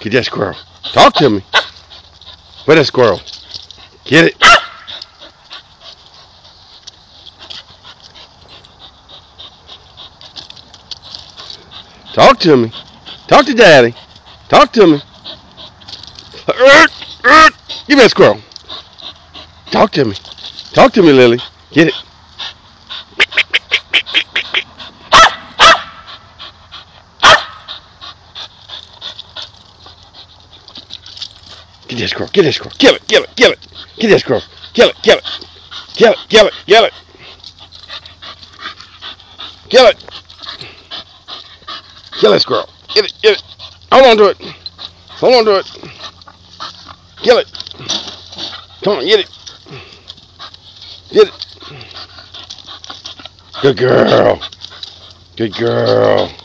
Get that squirrel. Talk to me. Where that squirrel? Get it. Talk to me. Talk to Daddy. Talk to me. Give me that squirrel. Talk to me. Talk to me, Lily. Get it. Get that squirrel. Get that squirrel. Kill it. Kill it. Kill it. Get that squirrel. Kill it. Kill it. Kill it. Kill it. Kill it. Kill it. Kill that squirrel. Get it. Get it. Hold on to it. Hold on to it. Kill it. Come on. Get it. Get it. Good girl. Good girl.